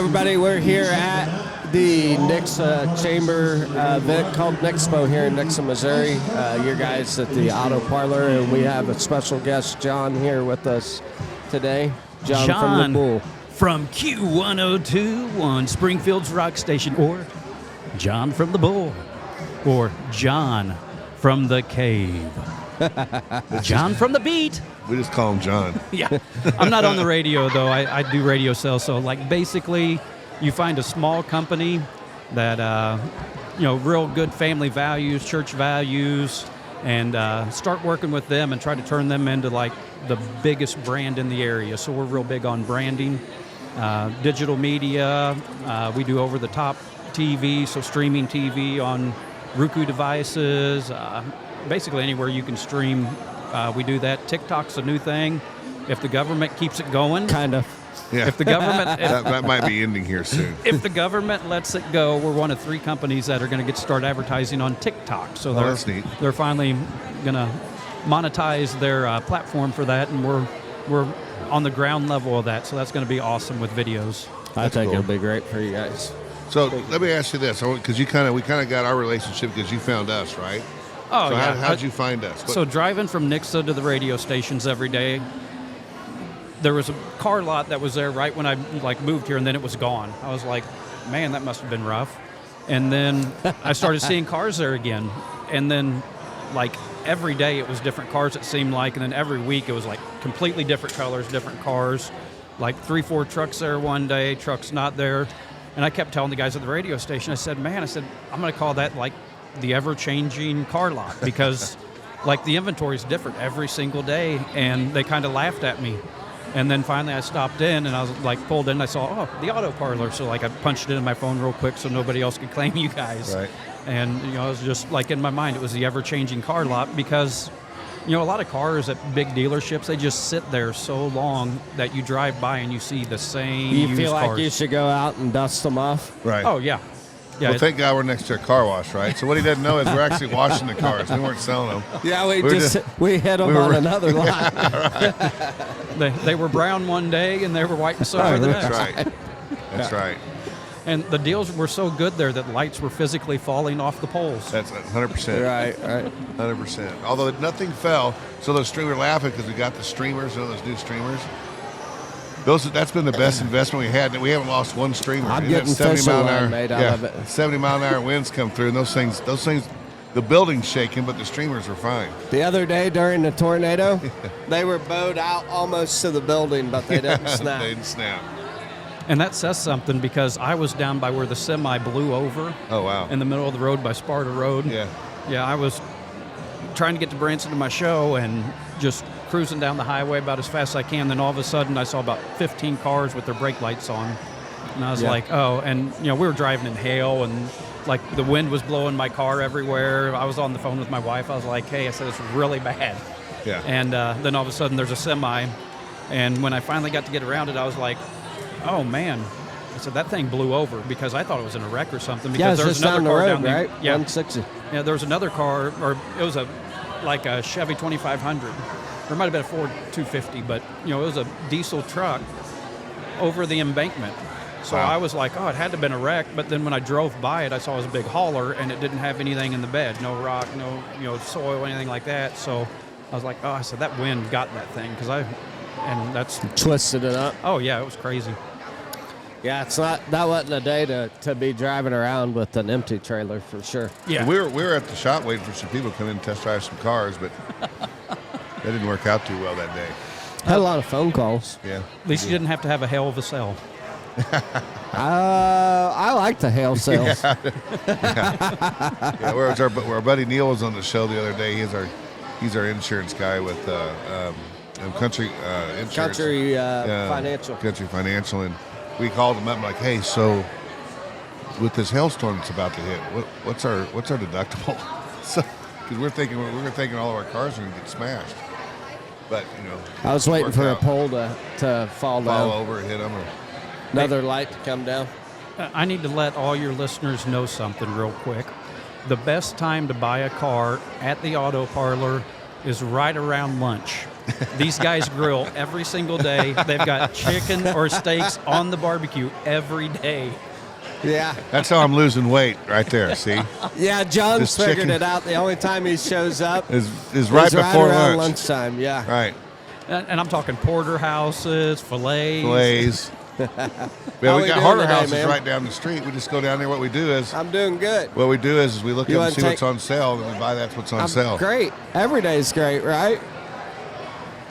everybody. We're here at the Nixpo Chamber event called Nixpo here in Nixon, Missouri. Your guys at the Auto Parlor, and we have a special guest, John, here with us today. John from the Bull. From Q102 on Springfield's Rock Station, or John from the Bull, or John from the Cave. John from the Beat. We just call him John. Yeah. I'm not on the radio, though. I do radio sales. So, like, basically, you find a small company that, real good family values, church values, and start working with them and try to turn them into, like, the biggest brand in the area. So we're real big on branding, digital media. We do over-the-top TV, so streaming TV on Roku devices, basically anywhere you can stream. We do that. TikTok's a new thing. If the government keeps it going. Kind of. Yeah. If the government... that might be ending here soon. If the government lets it go, we're one of 3 companies that are going to start advertising on TikTok. So that's neat. They're finally going to monetize their platform for that, and we're on the ground level of that. So that's going to be awesome with videos. I think it'll be great for you guys. So let me ask you this, because we kind of got our relationship because you found us, right? Oh, so yeah. How did you find us? So driving from Nixpo to the radio stations every day, there was a car lot that was there right when I moved here, and then it was gone. I was like, man, that must have been rough. And then I started seeing cars there again. And then every day it was different cars, it seemed like. And then every week it was completely different colors, different cars. 3-4 trucks there one day, trucks not there. And I kept telling the guys at the radio station, I said, I'm going to call that the ever-changing car lot, because the inventory is different every single day. And they kind of laughed at me. And then finally I stopped in, and I was pulled in, and I saw, the Auto Parlor. So I punched it in my phone real quick so nobody else could claim you guys. Right. And, it was just in my mind, it was the ever-changing car lot, because, a lot of cars at big dealerships, they just sit there so long that you drive by and you see the same You used feel like cars. you should go out and dust them off? Right. Oh, yeah. Yeah, well, thank God we're next to a car wash, right? So what he doesn't know is we're actually washing the cars. We weren't selling them. Yeah, we hit them on another lot. they were brown one day and they were white and silver the next. That's right. That's right. And the deals were so good there that lights were physically falling off the poles. That's 100%. Right. 100%. Although nothing fell, so those streamers laughing because we got the streamers, those new streamers. That's been the best investment we had. We haven't lost one streamer. I'm getting 70 mile an hour made out of it. 70 mile an hour winds come through, and those things, the building's shaking, but the streamers are fine. The other day during the tornado, they were bowed out almost to the building, but they didn't snap. They didn't snap. And that says something, because I was down by where the semi blew over. Oh, wow. In the middle of the road by Sparta Road. Yeah. Yeah, I was trying to get to Branson to my show and just cruising down the highway about as fast as I can. Then all of a sudden I saw about 15 cars with their brake lights on. And I was like, oh, and we were driving in hail, and the wind was blowing my car everywhere. I was on the phone with my wife. I was like, hey, I said, it's really bad. Yeah. And then all of a sudden there's a semi. And when I finally got to get around it, I was like, oh, man. I said, that thing blew over, because I thought it was in a wreck or something. Because there was another car road, down there. right? Yeah. 160. Yeah, there was another car, or it was a Chevy 2500. Or it might have been a Ford 250, but, it was a diesel truck over the embankment. So wow. I was like, oh, it had to have been a wreck. But then when I drove by it, I saw it was a big hauler, and it didn't have anything in the bed. No rock, no soil, anything like that. So I was like, oh, I said, that wind got that thing, and that's... Twisted it up. Oh, yeah, it was crazy. Yeah, that wasn't a day to be driving around with an empty trailer, for sure. Yeah. We were at the shop waiting for some people to come in and test drive some cars, but that didn't work out too well that day. Had a lot of phone calls. Yeah. At least you didn't have to have a hell of a sell. I like the hail sales. Yeah, where our buddy Neil was on the show the other day. He's our insurance guy with Country Insurance. Country Financial. Country Financial, and we called him up and like, hey, so with this hailstorm that's about to hit, what's our deductible? So, because we're thinking all of our cars are going to get smashed. But I was waiting for a pole to fall down. Fall over, hit them, or another light to come down. I need to let all your listeners know something real quick. The best time to buy a car at the Auto Parlor is right around lunch. These guys grill every single day. They've got chicken or steaks on the barbecue every day. Yeah. That's how I'm losing weight right there, see? Yeah, John's This figured chicken- it out. The only time he shows up Is right is before around lunch. lunchtime. Yeah. Right. And I'm talking porterhouses, fillets. Fillets. How Yeah, we we got doing Harder today, Houses man? right down the street. We just go down there. What we do is I'm doing good. we look You up wanna and see take- what's on sale, and we buy that's what's on I'm sale. great. Every day is great, right?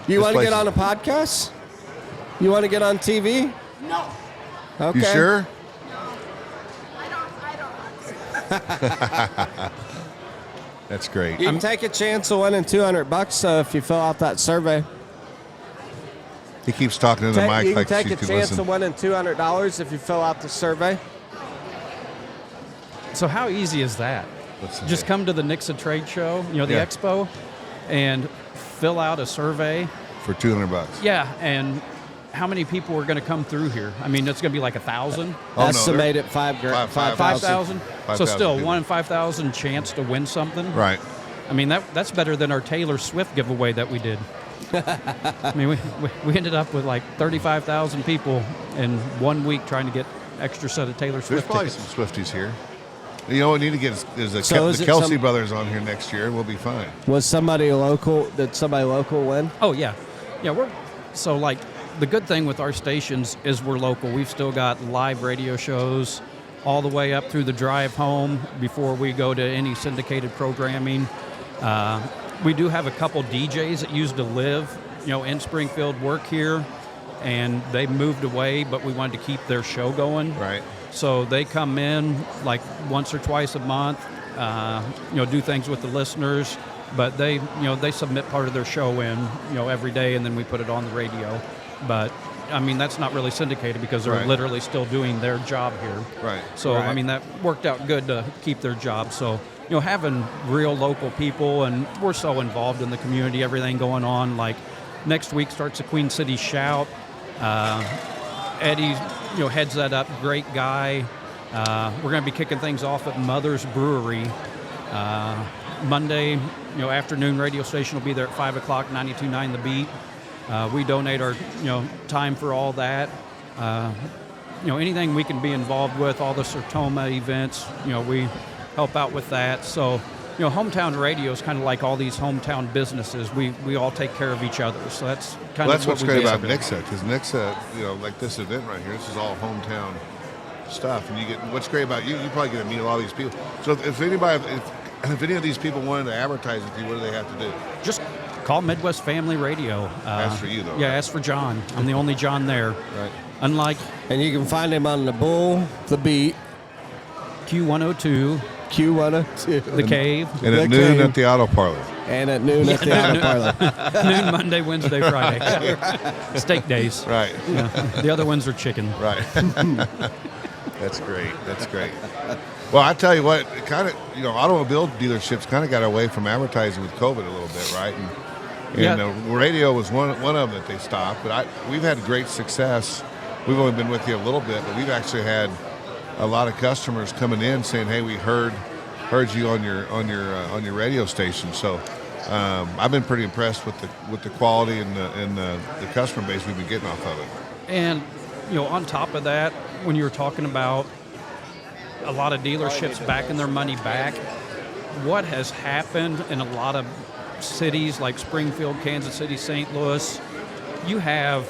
You This want to place get is- on a podcast? You want to get on TV? No, Okay. You sure? I don't. That's great. You can take a chance of winning $200 if you fill out that survey. He keeps talking to the mic You can like take she a can chance listen. of winning $200 if you fill out the survey. So how easy is that? What's the Just deal? come to the Nixpo trade show, the Yeah. expo, and fill out a survey. For $200. Yeah, and how many people are going to come through here? I mean, it's going to be like 1,000, Oh, no, Estimate it $5,000. Five- 5,000. So 5,000 still people. 1 in 5,000 chance to win something. Right. I mean, that's better than our Taylor Swift giveaway that we did. I mean, we ended up with like 35,000 people in 1 week trying to get extra set of Taylor There's Swift probably tickets. some Swifties here. You know what we need to get is So the is it Kelsey some- brothers on here next year, and we'll be fine. Was somebody local? Did somebody local win? Oh yeah, we're so like the good thing with our stations is we're local. We've still got live radio shows all the way up through the drive home before we go to any syndicated programming. We do have a couple DJs that used to live, in Springfield, work here, and they moved away, but we wanted to keep their show going. Right. So they come in like once or twice a month, do things with the listeners, but they submit part of their show in, every day, and then we put it on the radio. But I mean, that's not really syndicated because they're Right. literally still doing their job here. Right. So Right. I mean, that worked out good to keep their job. So having real local people, and we're so involved in the community, everything going on. Like next week starts the Queen City Shout. Eddie, heads that up. Great guy. We're going to be kicking things off at Mother's Brewery Monday. Afternoon radio station will be there at 5 o'clock. 92.9 The Beat. We donate our time for all that. Anything we can be involved with, all the Sertoma events. We help out with that. So. Hometown radio is kind of like all these hometown businesses. We all take care of each other. So that's kind Well, that's of what what's we great about basically- Nixa, because Nixa, like this event right here, this is all hometown stuff, and you get what's great about you. You probably get to meet a lot of these people. So if any of these people wanted to advertise with you, what do they have to do? Just call Midwest Family Radio. Ask for you, though, Yeah, right? ask for John. I'm the only John there. Right. Unlike And you can find him on the Bull, the Beat, Q102, Q102, The Cave, And The at noon Cave. at the Auto Parlor. and at noon at the Auto Parlor. noon Monday, Wednesday, Friday. Steak days. Right. Yeah. The other ones are chicken. Right. That's great. That's great. Well, I tell you what, it kind of, automobile dealerships kind of got away from advertising with COVID a little bit, right? And Yeah. radio was one of them that they stopped. But we've had great success. We've only been with you a little bit, but we've actually had a lot of customers coming in saying, "Hey, we heard you on your radio station." So I've been pretty impressed with the quality and the customer base we've been getting off of it. And, on top of that, when you were talking about a lot of dealerships backing their money back, what has happened in a lot of cities like Springfield, Kansas City, St. Louis, you have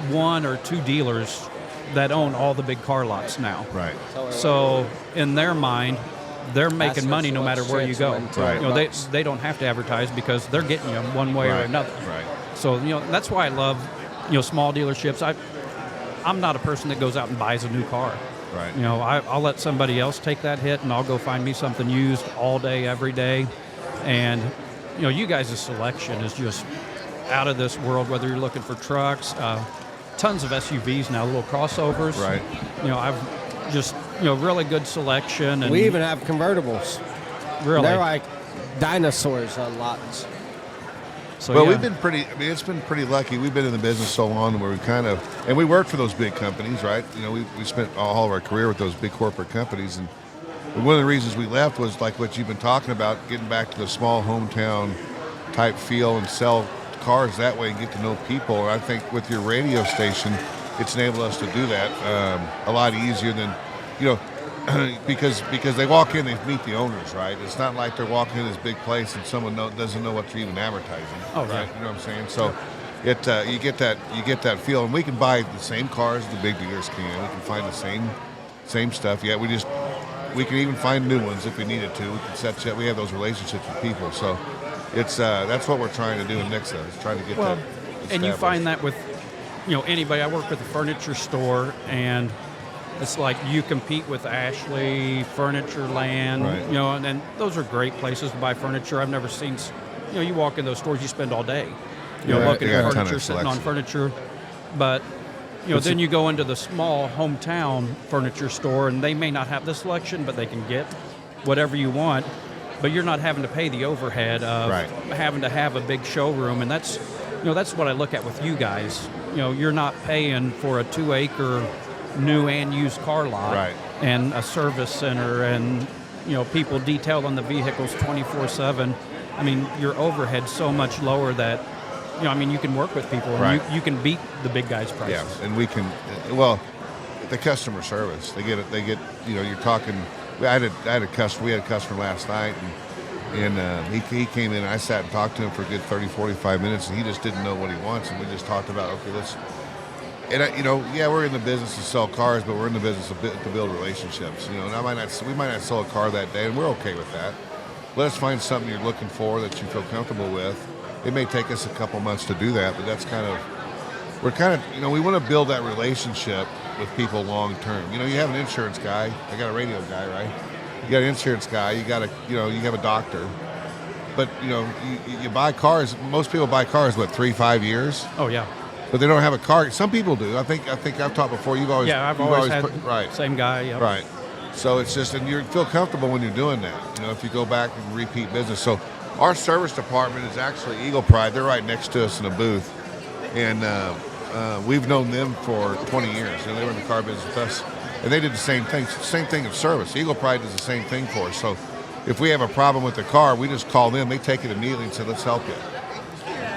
one or two dealers that own all the big car lots now. Right. So in their mind, they're making That's money no what's matter where you go. chance to win win They $200. they don't have to advertise because they're getting you one way or Right. another. Right. So that's why I love small dealerships. I'm not a person that goes out and buys a new car. Right. I'll let somebody else take that hit, and I'll go find me something used all day, every day. And you guys' selection is just out of this world. Whether you're looking for trucks, tons of SUVs now, little crossovers. Right. I've just really good selection. And We even have convertibles. really, They're like dinosaurs on lots. so Well, yeah. we've been it's been pretty lucky. We've been in the business so long where and we worked for those big companies, right? We spent all of our career with those big corporate companies. And one of the reasons we left was like what you've been talking about, getting back to the small hometown type feel and sell cars that way and get to know people. And I think with your radio station, it's enabled us to do that a lot easier than, because they walk in, they meet the owners, right? It's not like they're walking in this big place and someone doesn't know what they're even advertising. Oh, right? yeah. You know what I'm saying? So you get that feel, and we can buy the same cars the big dealers can. We can find the same stuff. Yeah, we can even find new ones if we needed to. We have those relationships with people. So it's that's what we're trying to do in Nixa. Is trying to get that. And you established. find that with anybody. I work with a furniture store, and it's like you compete with Ashley, Furniture Land, Right. and those are great places to buy furniture. I've never seen, you walk in those stores, you spend all day, looking got a at ton of furniture, sitting on selection. furniture. But, then you go into the small hometown furniture store, and they may not have the selection, but they can get whatever you want. But you're not having to pay the overhead of Right. having to have a big showroom, and that's what I look at with you guys. You're not paying for a 2-acre new and used car lot, Right. and a service center, and people detailed on the vehicles 24/7. I mean, your overhead's so much lower that you can work with people, and Right. you can beat the big guys' prices. Yeah, and we can. The customer service. They get. You're talking. We had a customer last night, and he came in. And I sat and talked to him for a good 30, 45 minutes, and he just didn't know what he wants. And we just talked about, okay, let's. And we're in the business to sell cars, but we're in the business to build relationships. And we might not sell a car that day, and we're okay with that. Let us find something you're looking for that you feel comfortable with. It may take us a couple months to do that, but that's we want to build that relationship with people long term. You have an insurance guy. I got a radio guy, right? You got an insurance guy. You have a doctor. But you buy cars. Most people buy cars 3-5 years. Oh yeah. But they don't have a car. Some people do. I think I've talked before. I've always had right. Same guy. Yep. Right. So it's just, and you feel comfortable when you're doing that. If you go back and repeat business. So our service department is actually Eagle Pride. They're right next to us in a booth, and we've known them for 20 years. They were in the car business with us, and they did the same thing. Same thing in service. Eagle Pride does the same thing for us. So if we have a problem with the car, we just call them. They take it immediately and say, "Let's help you."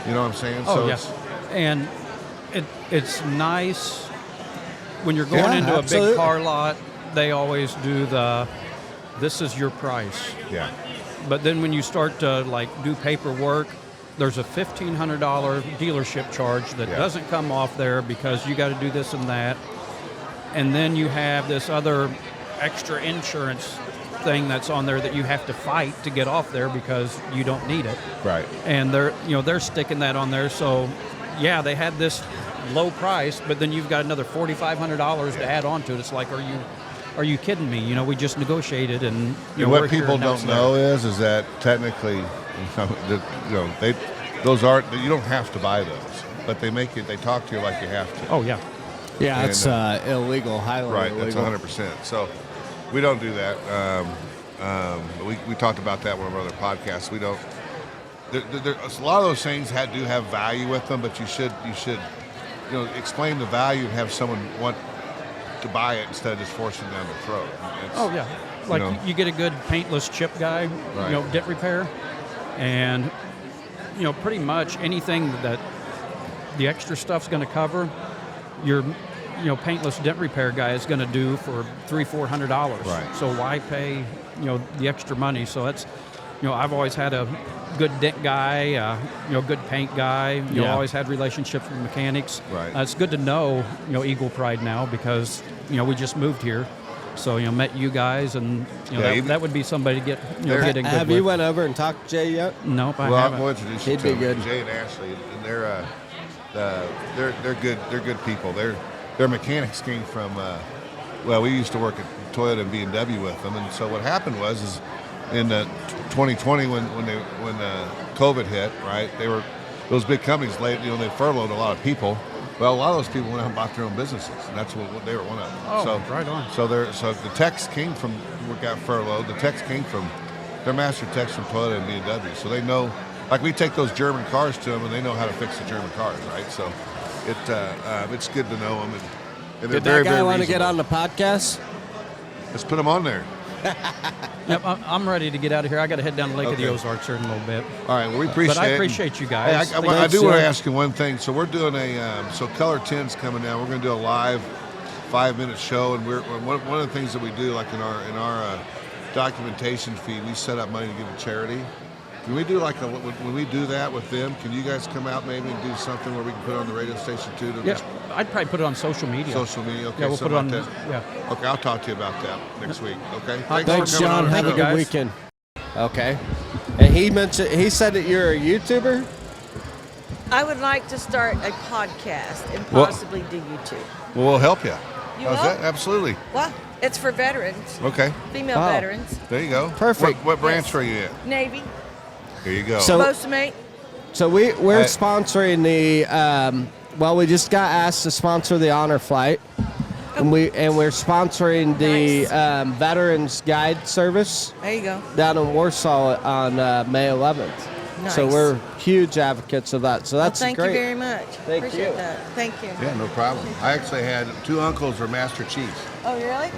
You know what I'm saying? Oh, So yes. And it's nice when you're going Yeah, into a absolutely. big car lot, they always do this is your price. yeah. But then when you start to do paperwork, there's a $1,500 dealership charge that Yeah. doesn't come off there because you got to do this and that. And then you have this other extra insurance thing that's on there that you have to fight to get off there because you don't need it. Right. And they're sticking that on there. So yeah, they had this low price, but then you've got another $4,500 to add on to it. It's like, are you kidding me? We just negotiated, and And we're what here, people now it's don't there. know is that technically, those aren't. You don't have to buy those, but they make it. They talk to you like you have to. Oh yeah. Yeah, And, it's illegal, highly Right, illegal. that's 100%. So we don't do that. We talked about that on one of our other podcasts. We don't. A lot of those things do have value with them, but you should explain the value and have someone want to buy it instead of just forcing it down their throat. Oh yeah. Like you get a good paintless chip guy, Right. dent repair, and pretty much anything that the extra stuff's going to cover, your paintless dent repair guy is going to do for $300-400. Right. So why pay the extra money? So that's I've always had a good dent guy, good paint guy. Yeah. Always had relationships with mechanics. Right. It's good to know Eagle Pride now because we just moved here. So met you guys, and that would be somebody to get get in good Have with. you went over and talked to Jay yet? Nope, I Well, haven't. I'll introduce you He'd to be them. good. Jay and Ashley, and they're good. They're good people. Their mechanics came from. We used to work at Toyota and BMW with them, and so what happened was in 2020 when COVID hit, right? They were those big companies they furloughed a lot of people. Well, a lot of those people went out and bought their own businesses, and that's what they were one of them. Oh, right on. So the techs came from got furloughed. The techs came from they're master techs from Toyota and BMW, so they know. Like we take those German cars to them, and they know how to fix the German cars, right? So it's good to know them, and they're Did very that guy very want to get reasonable. on the podcast? Let's put them on there. Yep, I'm ready to get out of here. I got to head down to Lake of the Okay. Ozarks here in a little bit. All right, well, we appreciate it. But I appreciate you guys. Hey, I Thanks, do want to sir. ask you one thing. So we're doing so Color 10's coming down. We're going to do a live 5-minute show, and one of the things that we do, like in our documentation feed, we set up money to give to charity. Can we do when we do that with them? Can you guys come out maybe and do something where we can put it on the radio station too? Yeah, I'd probably put it on social media. Social media. Okay, Yeah, we'll put it something on. like that. Yeah. Okay, I'll talk to you about that next week. Okay. Thanks, for coming John. on. Have a Thank good you, guys. weekend. Okay. And he said that you're a YouTuber? I would like to start a podcast and Well- possibly do YouTube. Well, we'll help you. You How's will? that? Absolutely. Well, it's for veterans, Okay. female Wow. veterans, There you go. Perfect. What branch Yes. are you at? Navy, There you go. So- postmate. So we're Hey. sponsoring the we just got asked to sponsor the honor flight, and we're sponsoring the Nice. Veterans Guide Service There you go. down in Warsaw on May 11th. So Nice. we're huge advocates of that. So that's Well, thank great. you very much. Thank Appreciate you. that. Thank you. Yeah, no problem. I actually had 2 uncles were Master Chiefs. Oh, really? Really?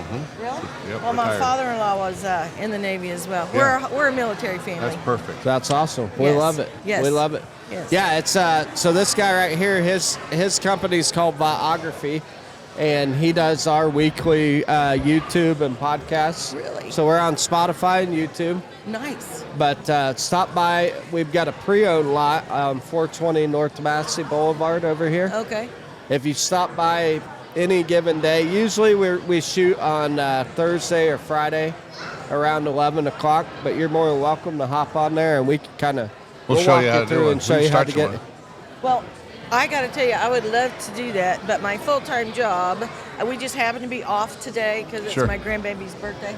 Yep, Well, my retired. father-in-law was in the Navy as well. Yeah. We're a military family. That's perfect. That's awesome. We Yes. love it. Yes. We love it. Yes. Yeah, it's so this guy right here, his company's called Biography, and he does our weekly YouTube and podcasts. Really? So we're on Spotify and YouTube. Nice. But stop by. We've got a pre-owned lot on 420 North Massey Boulevard over here. Okay. If you stop by any given day, usually we shoot on Thursday or Friday around 11 o'clock, but you're more than welcome to hop on there, and we can kind of We'll show walk you how to through do it. and show We can you how start to you get. one. Well, I got to tell you, I would love to do that, but my full-time job, we just happen to be off today because it's Sure. my grandbaby's birthday.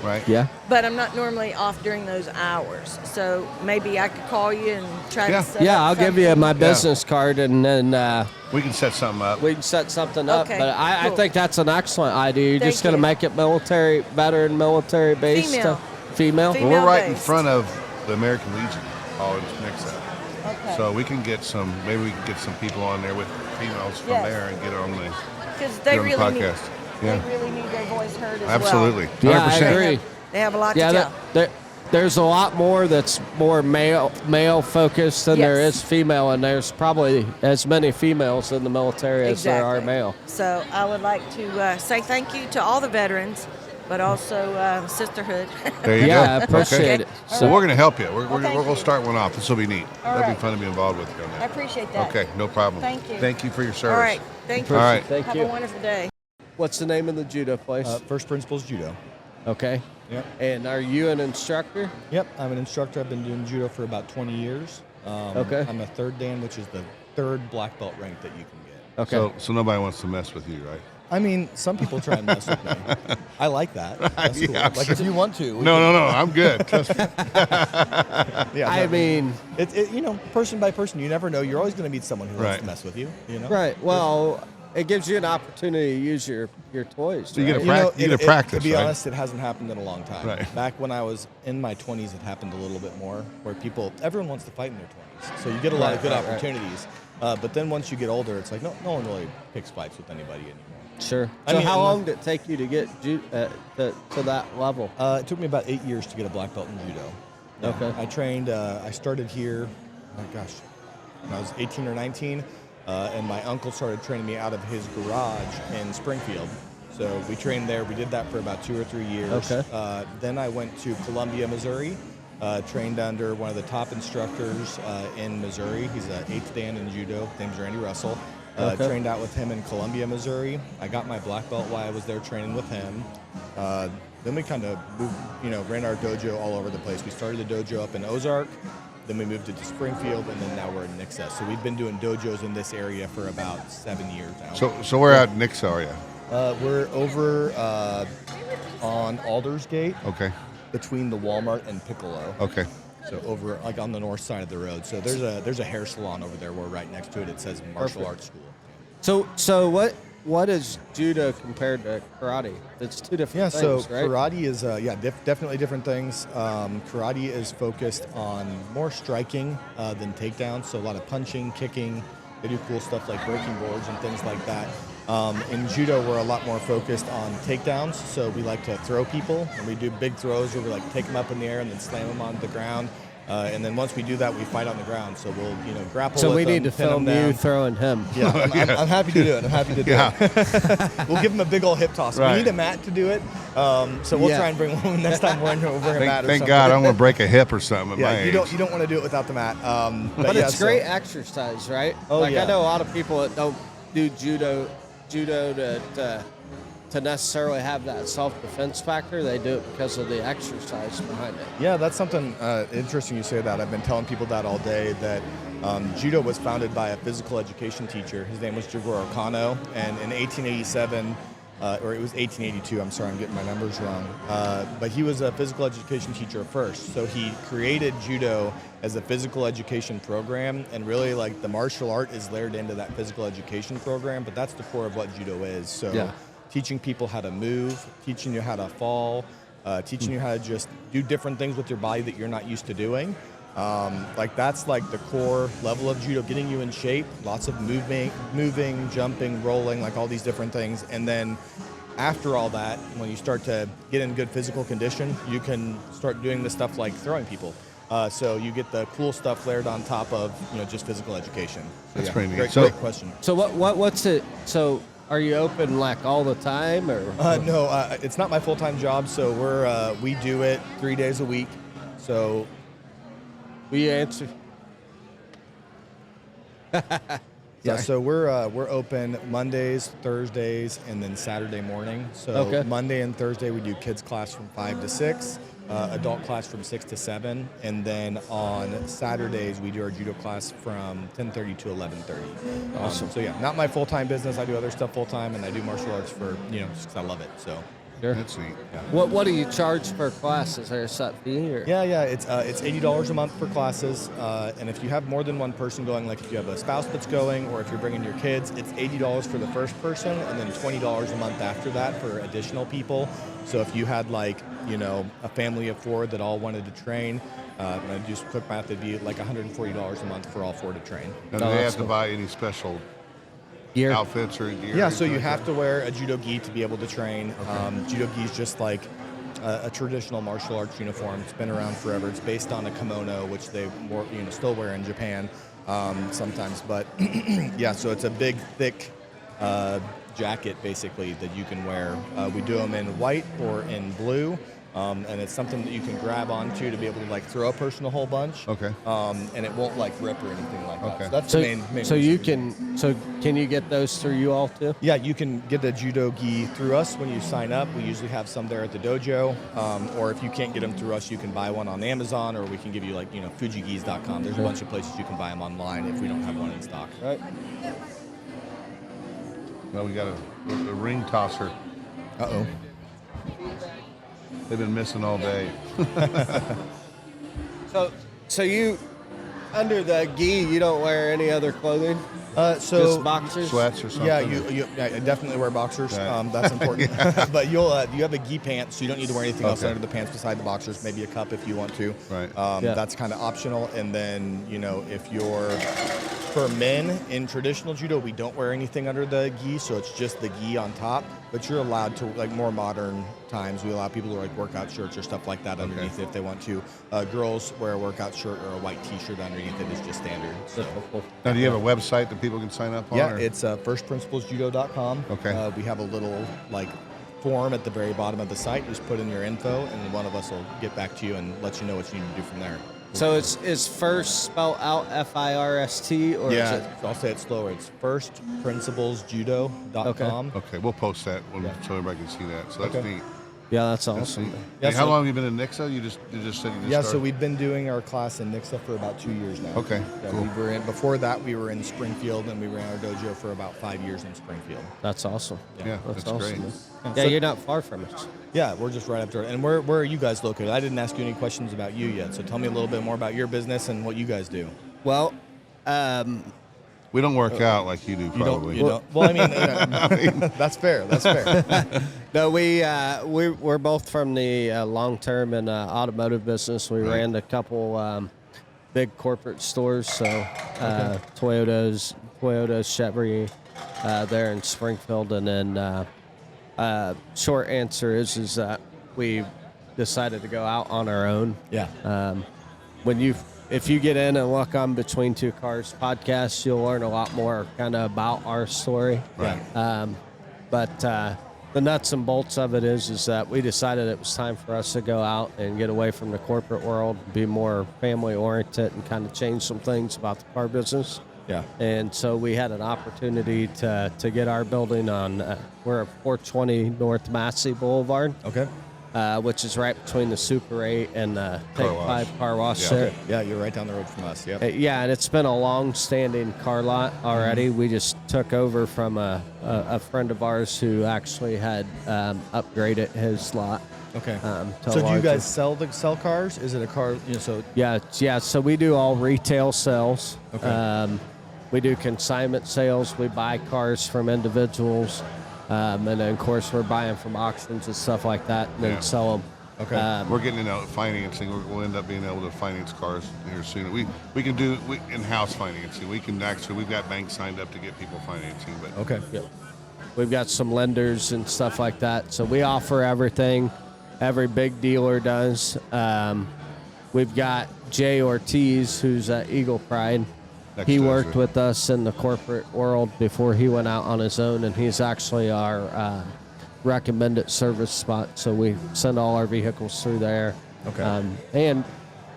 Right? Yeah. But I'm not normally off during those hours, so maybe I could call you and try Yeah. to set Yeah, up I'll give you something. my business card, and then We can set something up. we can set something up. Okay, But I cool. think that's an excellent idea. You're Thank just going to you. make it veteran military based. Female. Female. Female. Well, we're right in based. front of the American Legion College next up. Okay. So we can get maybe we can get some people on there with females from Yes. there and get it on the Because they on the really need, podcast. Yeah. they really need their voice heard as Absolutely. well. Yeah, I 100%. agree. They have a lot Yeah, to tell. there's a lot more that's more male focused than there Yes. is female, and there's probably as many females in the military as there are male. So I would like to say thank you to all the veterans, but also sisterhood. There you Yeah, I go. appreciate Okay. it. So we're going to help you. We're thank going you. to start one off. This will be neat. All That'd right. be fun to be involved with you on I that. appreciate that. Okay, no problem. Thank you. Thank you for your service. All right. Thank you. All right. Thank Have you. a wonderful day. What's the name of the judo place? First Principles Judo. Okay. Yep. And are you an instructor? Yep, I'm an instructor. I've been doing judo for about 20 years. Okay. I'm a 3rd Dan, which is the 3rd black belt rank that you can get. Okay. So nobody wants to mess with you, right? I mean, some people try and mess with me. I like that. That's cool. Yeah, I'm Like sure. if you want to. No. I'm good. Trust me. Yeah, I no, mean, person by person, you never know. You're always going to meet someone who wants Right. to mess with you. You know. right. Well, it gives you an opportunity to use your toys. So you get right? a you get a practice, To be right? honest, it hasn't happened in a long time. Right. Back when I was in my 20s, it happened a little bit more, where everyone wants to fight in their 20s. So you get a lot of good right. opportunities. But then once you get older, it's like no one really picks fights with anybody anymore. Sure. I So mean, how long did it take you to get to that level? It took me about 8 years to get a black belt in judo. Okay. I trained. I started here. Oh my gosh, when I was 18 or 19, and my uncle started training me out of his garage in Springfield. So we trained there. We did that for about 2 or 3 years. Okay. Then I went to Columbia, Missouri. Trained under one of the top instructors in Missouri. He's an 8th Dan in judo. His name's Randy Russell. Okay. Trained out with him in Columbia, Missouri. I got my black belt while I was there training with him. Then we kind of moved, ran our dojo all over the place. We started the dojo up in Ozark. Then we moved it to Springfield, and then now we're in Nixpo. So we've been doing dojos in this area for about 7 years now. So where at Nixpo are you? We're over on Aldersgate, Okay. between the Walmart and Piccolo. Okay. So over like on the north side of the road. So there's a hair salon over there. We're right next to it. It says martial Perfect. arts school. So what is judo compared to karate? It's two different things, right? Karate is definitely different things. Karate is focused on more striking than takedowns. So a lot of punching, kicking. They do cool stuff like breaking boards and things like that. In judo, we're a lot more focused on takedowns, so we like to throw people, and we do big throws where we like take them up in the air and then slam them onto the ground. And then once we do that, we fight on the ground. So we'll, grapple. So with we them, need to pin film them down. you throwing him. Yeah, I'm happy to do it. I'm happy to do it. We'll give him a big old hip toss. Right. We need a mat to do it, so we'll try and bring one next time we're in a mat or something. Thank God I don't want to break a hip or something at my Yeah, age. you don't want to do it without the mat. But yeah, it's great exercise, right? Oh, like yeah. I know a lot of people that don't do judo to necessarily have that self-defense factor. They do it because of the exercise behind it. Yeah, that's something interesting you say that. I've been telling people that all day, that judo was founded by a physical education teacher. His name was Jigoro Kano, and in 1887, or it was 1882, I'm sorry, I'm getting my numbers wrong, but he was a physical education teacher first. So he created judo as a physical education program, and really like the martial art is layered into that physical education program, but that's the core of what judo is. So Yeah. teaching people how to move, teaching you how to fall, teaching you how to just do different things with your body that you're not used to doing. Like that's like the core level of judo, getting you in shape, lots of moving, jumping, rolling, like all these different things. And then after all that, when you start to get in good physical condition, you can start doing the stuff like throwing people. So you get the cool stuff layered on top of just physical education. So, That's pretty neat. Great question. So what's it? So are you open like all the time, or? No, it's not my full-time job. So we do it 3 days a week. So Will you answer? yeah, so we're open Mondays, Thursdays, and then Saturday morning. So Okay. Monday and Thursday we do kids class from 5 to 6, adult class from 6 to 7, and then on Saturdays we do our judo class from 10:30 to 11:30. Awesome. So yeah, not my full-time business. I do other stuff full-time, and I do martial arts for just 'cause I love it. So Sure. That's neat. What do you charge per class? Is there a set fee? Or? yeah, it's $80 a month for classes, and if you have more than one person going, like if you have a spouse that's going, or if you're bringing your kids, it's $80 for the first person, and then $20 a month after that for additional people. So if you had like a family of 4 that all wanted to train, just quick math, it'd be like $140 a month for all 4 to train. Now, do they have to buy any special Gear. outfits or gear? Yeah, so you have to wear a judo gi to be able to train. Judo gi is just like a traditional martial arts uniform. It's been around forever. It's based on a kimono, which they still wear in Japan sometimes. But yeah, so it's a big, thick jacket basically that you can wear. We do them in white or in blue. And it's something that you can grab onto to be able to like throw a person a whole bunch. Okay. And it won't like rip or anything like that. Okay. So that's So, the main so reason you we do it. can you get those through you all too? Yeah, you can get a judo gi through us when you sign up. We usually have some there at the dojo. Or if you can't get them through us, you can buy one on Amazon, or we can give you like fujigis.com. There's a bunch of places you can buy them online if we don't have one in stock. Right. Well, we got a ring tosser. Uh-oh. They've been missing all day. So you under the gi, you don't wear any other clothing? So Just boxers? Sweats or something? Yeah, you I definitely wear boxers. Right. That's important. But you have a gi pants, so you don't need to wear anything else Okay. under the pants beside the boxers. Maybe a cup if you want to. Right. Yeah. That's kind of optional. And then if you're for men in traditional judo, we don't wear anything under the gi, so it's just the gi on top. But you're allowed to, like more modern times, we allow people to like workout shirts or stuff like that underneath it if they want to. Girls wear a workout shirt or a white T-shirt underneath it is just standard. So. Now, do you have a website that people can sign up on? Yeah, or? it's firstprinciplesjudo.com. Okay. We have a little like form at the very bottom of the site. Just put in your info, and one of us will get back to you and let you know what you need to do from there. So is first spelled out FIRST, or is Yeah, it? so I'll say it slower. It's firstprinciplesjudo.com. Okay, we'll post that so everybody can see that. So that's Okay. neat. Yeah, that's That's awesome. neat. Yeah, Hey, how so- long have you been in Nixpo? You just said you just Yeah, started? so we've been doing our class in Nixpo for about 2 years now. Okay, Yeah, cool. before that, we were in Springfield, and we ran our dojo for about 5 years in Springfield. That's awesome. Yeah, that's awesome. great. man. Yeah. Yeah, So- you're not far from us. Yeah, we're just right up there. And where are you guys located? I didn't ask you any questions about you yet, so tell me a little bit more about your business and what you guys do. Well, We don't work out like you do, probably. You don't. Well, I mean, that's fair. That's fair. no, we're both from the long-term and automotive business. We Right. ran a couple big corporate stores, so Toyotas, Chevy, there in Springfield. And then short answer is that we decided to go out on our own. Yeah. If you get in and look on Between Two Cars podcast, you'll learn a lot more kind of about our story. Right. But the nuts and bolts of it is that we decided it was time for us to go out and get away from the corporate world, be more family oriented, and kind of change some things about the car business. Yeah. And so we had an opportunity to get our building on, we're at 420 North Massey Boulevard. Okay. Which is right between the Super 8 and the Take 5 car wash Yeah. there. Okay. Yeah, you're right down the road from us. Yep. Yeah, and it's been a long-standing car lot already. We just took over from a friend of ours who actually had upgraded his lot. Okay. To So do you larger. guys sell cars? Is it a car? So Yeah. So we do all retail sales. Okay. We do consignment sales. We buy cars from individuals. And then, of course, we're buying from auctions and stuff like that and then Yeah. sell them. Okay. We're getting into financing. We'll end up being able to finance cars here soon. We can do in-house financing. We've got banks signed up to get people financing. But Okay. Yep. We've got some lenders and stuff like that. So we offer everything. Every big dealer does. We've got Jay Ortiz, who's at Eagle Pride. Next He to us, worked right? with us in the corporate world before he went out on his own, and he's actually our recommended service spot. So we send all our vehicles through there. Okay. And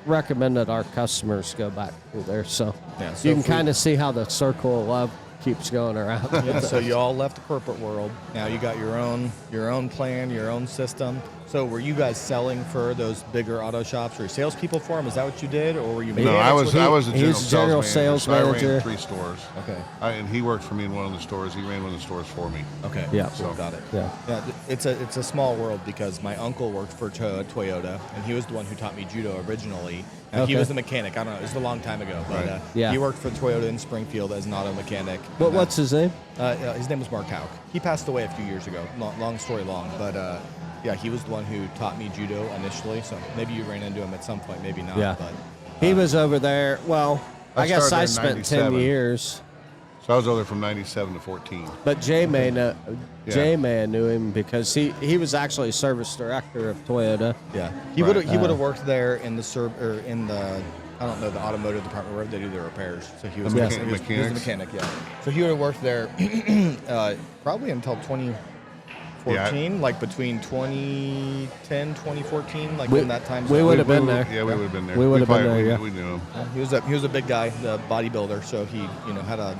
recommend that our customers go back through there. So, Yeah, so you can if we- kind of see how the circle of love keeps going around. Yeah, so you all left the corporate world. Now you got your own plan, your own system. So were you guys selling for those bigger auto shops? Were you salespeople for them? Is that what you did, or were you? No, I was the He's general general sales manager. sales So I manager. ran 3 stores. Okay. And he worked for me in one of the stores. He ran one of the stores for me. Okay. Yeah. So got it. Yeah. Yeah. It's a small world because my uncle worked for Toyota, and he was the one who taught me judo originally. Now, He Okay. was a mechanic. I don't know. It was a long time ago, but Right. Yeah. he worked for Toyota in Springfield as an auto mechanic. What's his name? His name was Mark Hauk. He passed away a few years ago. Long story long, but yeah, he was the one who taught me judo initially. So maybe you ran into him at some point, maybe not. Yeah. But He was over there. Well, I I guess started I in spent 10 97. years. So I was over there from 97 to 14. But J-Man Yeah. knew him because he was actually service director of Toyota. yeah, he Right. would have worked there in the I don't know, the automotive department where they do the repairs. So he was, The he was a mechanics? mechanic. Yeah. So he would have worked there probably until 2014, like between 2010, 2014, like in that time. we zone. would have been there. Yeah, we would have been there. We would have been probably- there, yeah. We knew him. He was a big guy, the bodybuilder. So he had a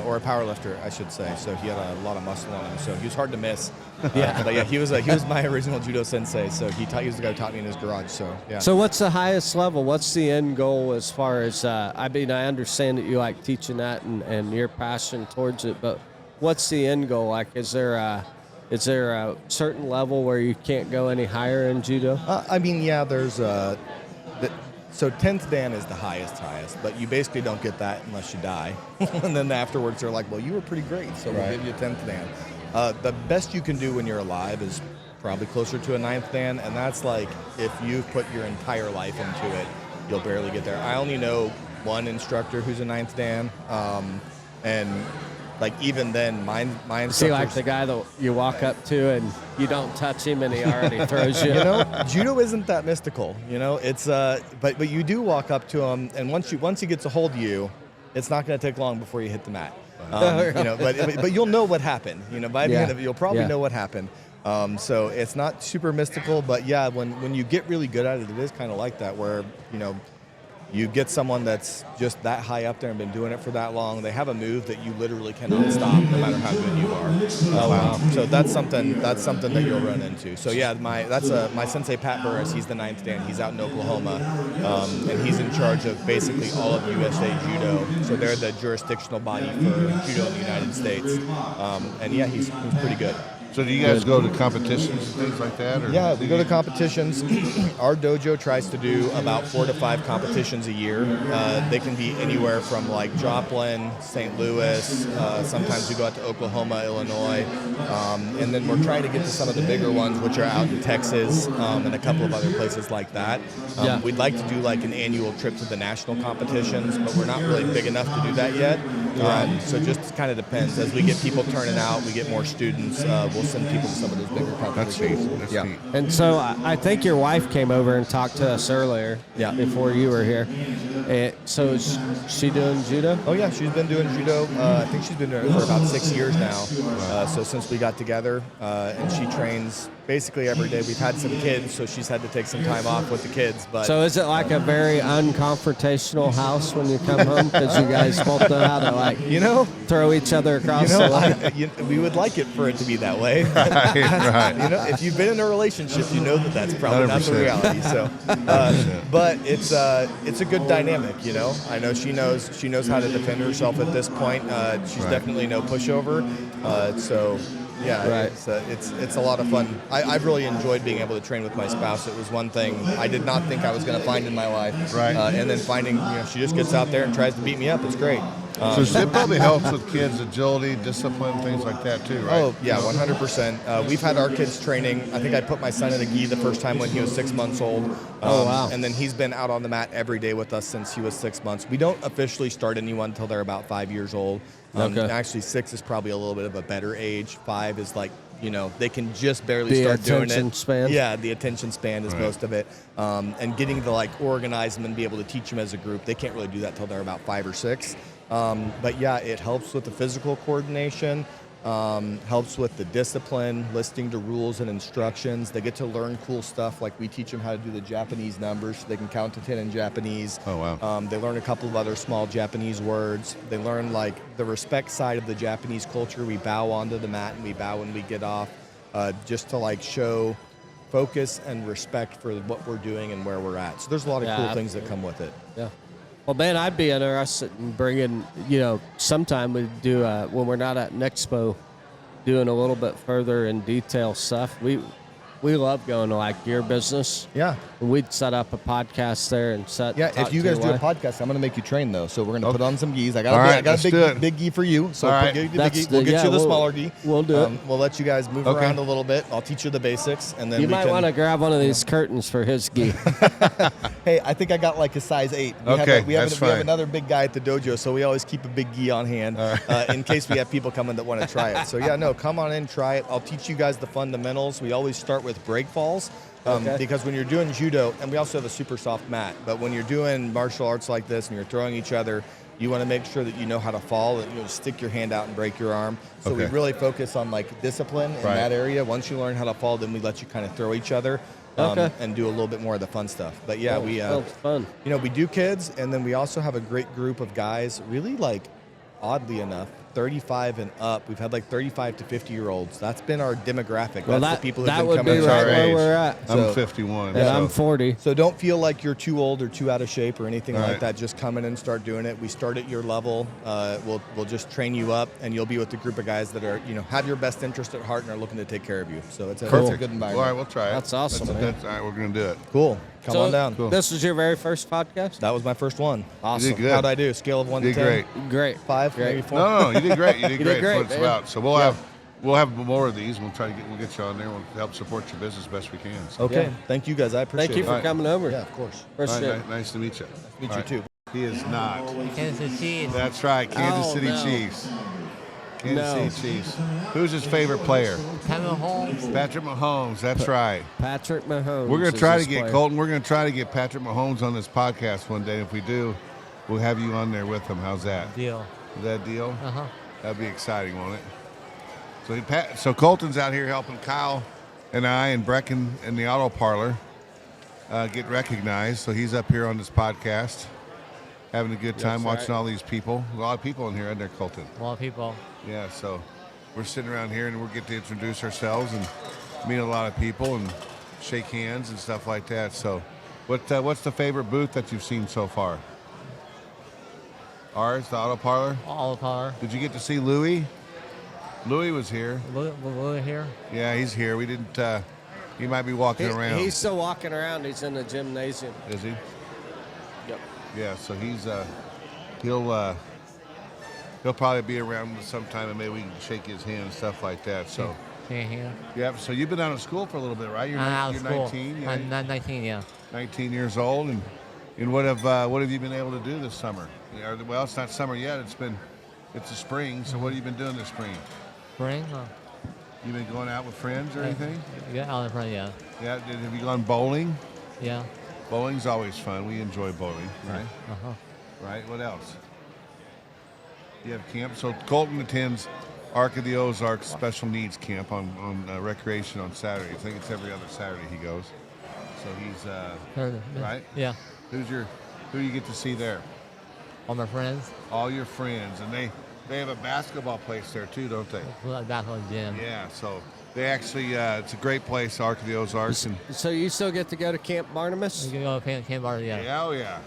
or a power lifter, I should say. So he had a lot of muscle on him. So he was hard to miss. Yeah. But yeah, he was my original judo sensei. So he was the guy who taught me in his garage. So yeah. So what's the highest level? What's the end goal as far as, I understand that you like teaching that and your passion towards it, but what's the end goal? Like, is there a certain level where you can't go any higher in judo? There's so 10th Dan is the highest, but you basically don't get that unless you die. And then afterwards they're like, well, you were pretty great, so we'll give you a 10th Dan. The best you can do when you're alive is probably closer to a 9th Dan, and that's like if you've put your entire life into it, you'll barely get there. I only know one instructor who's a 9th Dan, and like even then, my instructors. See, like the guy that you walk up to and you don't touch him and he already throws you. Judo isn't that mystical. It's but you do walk up to him, and once he gets a hold of you, it's not going to take long before you hit the mat. But you'll know what happened. By the end of it, you'll probably know what happened. So it's not super mystical, but yeah, when you get really good at it, it is kind of like that, where you get someone that's just that high up there and been doing it for that long. They have a move that you literally cannot stop, no matter how good you are. Oh wow! So that's something that you'll run into. So yeah, my sensei Pat Burris. He's the 9th Dan. He's out in Oklahoma, and he's in charge of basically all of USA Judo. So they're the jurisdictional body for judo in the United States. And yeah, he's pretty good. So do you guys go to competitions and things like that? Or Yeah, we go to competitions. Our dojo tries to do about 4 to 5 competitions a year. They can be anywhere from like Joplin, St. Louis. Sometimes we go out to Oklahoma, Illinois. And then we're trying to get to some of the bigger ones, which are out in Texas and a couple of other places like that. We'd like to do like an annual trip to the national competitions, but we're not really big enough to do that yet. So it just kind of depends. As we get people turning out, we get more students, we'll send people to some of those bigger That's companies. neat. That's neat. And so I think your wife came over and talked to us earlier. Yeah. Before you were here. So is she doing judo? Oh yeah, she's been doing judo. I think she's been doing it for about 6 years now. So since we got together, and she trains basically every day. We've had some kids, so she's had to take some time off with the kids. But So is it like a very unconfrontational house when you come home because you guys both know how to throw each other across the line? we would like it for it to be that way. Right. If you've been in a relationship, you know that that's probably not the 100%. reality. So, but it's a good dynamic. I know she knows how to defend herself at this point. She's definitely no pushover. So. Yeah, right. It's a lot of fun. I've really enjoyed being able to train with my spouse. It was one thing I did not think I was going to find in my life. Right. And then finding, she just gets out there and tries to beat me up. It's great. So it probably helps with kids' agility, discipline, things like that too, right? Oh, yeah, 100%. We've had our kids training. I think I put my son in a gi the first time when he was 6 months old. Oh, wow. And then he's been out on the mat every day with us since he was 6 months. We don't officially start anyone until they're about 5 years old. Okay. Actually, 6 is probably a little bit of a better age. 5 is like, they can just barely start doing it. The attention span? Yeah, the attention span is most of it. And getting to organize them and be able to teach them as a group, they can't really do that till they're about 5 or 6. But yeah, it helps with the physical coordination, helps with the discipline, listening to rules and instructions. They get to learn cool stuff, like we teach them how to do the Japanese numbers so they can count to 10 in Japanese. Oh, wow. They learn a couple of other small Japanese words. They learn the respect side of the Japanese culture. We bow onto the mat and we bow when we get off, just to show focus and respect for what we're doing and where we're at. So there's a lot of cool things that come with it. Yeah. Well, man, I'd be interested in bringing, sometime we do, when we're not at Nixpo, doing a little bit further in detail stuff. We love going to gear business. Yeah. We'd set up a podcast there and Yeah, if you guys do a podcast, I'm going to make you train though. So we're going to put on some gis. I got a big gi for you. So All right. we'll get you the smaller gi. We'll do it. We'll let you guys move around a little bit. I'll teach you the basics, and then you might want to grab one of these curtains for his gi. Hey, I think I got a size 8. We have another big guy at the dojo, so we always keep a big gi on hand in case we have people coming that want to try it. So yeah, no, come on in, try it. I'll teach you guys the fundamentals. We always start with break falls. Because when you're doing judo, and we also have a super soft mat, but when you're doing martial arts like this and you're throwing each other, you want to make sure that you know how to fall, and stick your hand out and break your arm. So we really focus on discipline in that area. Once you learn how to fall, then we let you kind of throw each other and do a little bit more of the fun stuff. But yeah, sounds fun. We do kids, and then we also have a great group of guys, really oddly enough, 35 and up. We've had 35 to 50-year-olds. That's been our demographic. Well, that's the people who've been would coming be to right our where age. we're at. I'm 51. And I'm 40. So don't feel like you're too old or too out of shape or anything like Right. that. Just come in and start doing it. We start at your level. We'll just train you up, and you'll be with a group of guys that are, have your best interest at heart and are looking to take care of you. So it's a good environment. All right, we'll try it. That's awesome, man. All right, we're going to do it. Cool. Come on down. Cool. This was your very first podcast? That was my first one. Awesome. You did good. How'd I do? Scale of 1 You to did 10? great. Great. 5, Great. maybe 4? No, you did great. You did great. great, That's what it's man. about. So we'll have more of these. We'll get you on there. We'll help support your business best we can. So. Okay. Yeah. Thank you guys. I appreciate Thank you it. for coming over. Yeah, of course. All Appreciate right, it. nice to meet you. Meet All you right. too. He is not. Kansas City. That's right, Kansas Oh, City no. Chiefs. Kansas No. City Chiefs. Who's his favorite player? Coming home. Patrick Mahomes. That's right. Patrick Mahomes. We're going to is try to his get player. Colton. We're going to try to get Patrick Mahomes on this podcast one day. If we do, we'll have you on there with him. How's that? Deal. Is that a deal? Uh-huh. That'd be exciting, won't it? So Colton's out here helping Kyle and I and Brecken in the auto parlor get recognized. So he's up here on this podcast, having a good time That's watching right. all these people. A lot of people in here, isn't there, Colton? A lot of people. Yeah, so we're sitting around here and we'll get to introduce ourselves and meet a lot of people and shake hands and stuff like that. So what's the favorite booth that you've seen so far? Ours, the auto parlor? All the power. Did you get to see Louie? Louie was here. We're here. Yeah, he's here. We didn't, he might be walking around. He's still walking around. He's in the gymnasium. Is he? Yep. Yeah, so he's, he'll probably be around sometime and maybe we can shake his hand and stuff like that. So, Here. yeah, so you've been out of school for a little bit, right? You're, Out you're of school. 19? Yeah, I'm 19, yeah. 19 years old. And what have you been able to do this summer? Well, it's not summer yet. It's been It's a spring, so what have you been doing this spring? Spring? You been going out with friends or anything? Yeah, out in front, yeah. Yeah. Have you gone bowling? Yeah. Bowling's always fun. We enjoy bowling, right? Uh-huh. Right. What else? You have camp. So Colten attends Arc of the Ozarks special needs camp on recreation on Saturday. I think it's every other Saturday he goes. So he's right. Yeah. Who you get to see there? All my friends. All your friends, and they have a basketball place there too, don't they? Back on the gym. Yeah. So they actually it's a great place, Arc of the Ozarks, and So you still get to go to Camp Barnabas? You can go to Camp Bar, yeah. yeah, oh yeah.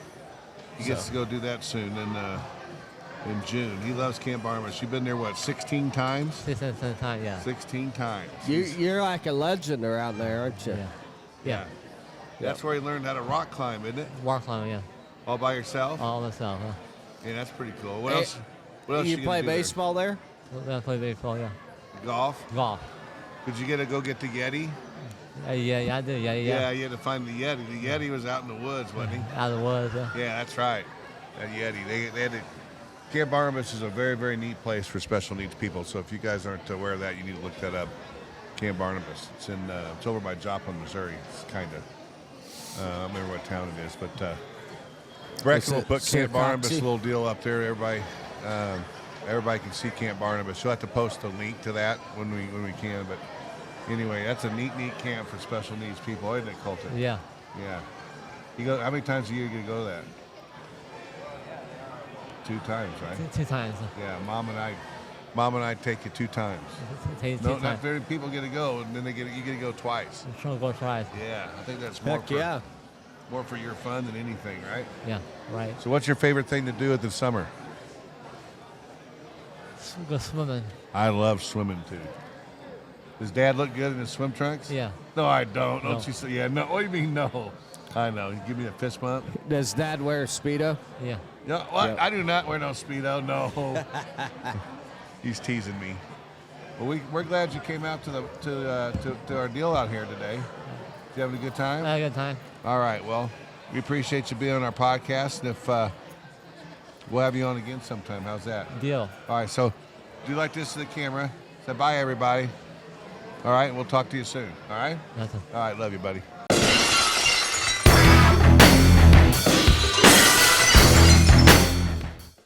He gets to go do that soon in June. He loves Camp Barnabas. You've been there, what, 16 times? 16 times, yeah. 16 times. You're like a legend around there, aren't you? Yeah. Yeah. That's where he learned how to rock climb, isn't it? Rock climbing, yeah. All by yourself? All myself, huh? Yeah, that's pretty cool. What else? What else You gonna play do there? baseball there? I play baseball, yeah. Golf? Golf. Did you go get the Yeti? Yeah, I did, yeah. You had to find the Yeti. The Yeti was out in the woods, wasn't he? Out of the woods, yeah. Yeah, that's right. That Yeti. They had to. Camp Barnabas is a very, very neat place for special needs people. So if you guys aren't aware of that, you need to look that up. Camp Barnabas. It's over by Joplin, Missouri. It's kind of. I don't remember what town it is, but Brecken will put Camp Barnabas a little deal up there. Everybody can see Camp Barnabas. You'll have to post a link to that when we can. But anyway, that's a neat camp for special needs people, isn't it, Colten? Yeah. Yeah. You go. How many times a year you go to that? 2 times, right? 2 times. Yeah. Mom and I take you 2 times. Two No, not times. very people get to go, and then you get to go twice. I'm trying to go twice. Yeah, I think that's more. Heck yeah. More for your fun than anything, right? Yeah, right. So, what's your favorite thing to do at the summer? Go swimming. I love swimming too. Does Dad look good in his swim trunks? Yeah. No, I don't. No. Don't you say? Yeah, no. What do you mean no? I know. You give me a fist bump. Does Dad wear a Speedo? Yeah. No, what? Yep. I do not wear no Speedo. No. He's teasing me. Well, we're glad you came out to our deal out here today. You having a good time? I had a good time. All right. Well, we appreciate you being on our podcast, and if we'll have you on again sometime. How's that? Deal. All right. So, do like this to the camera. Say bye, everybody. All right. We'll talk to you soon. All right. Nothing. All right. Love you, buddy.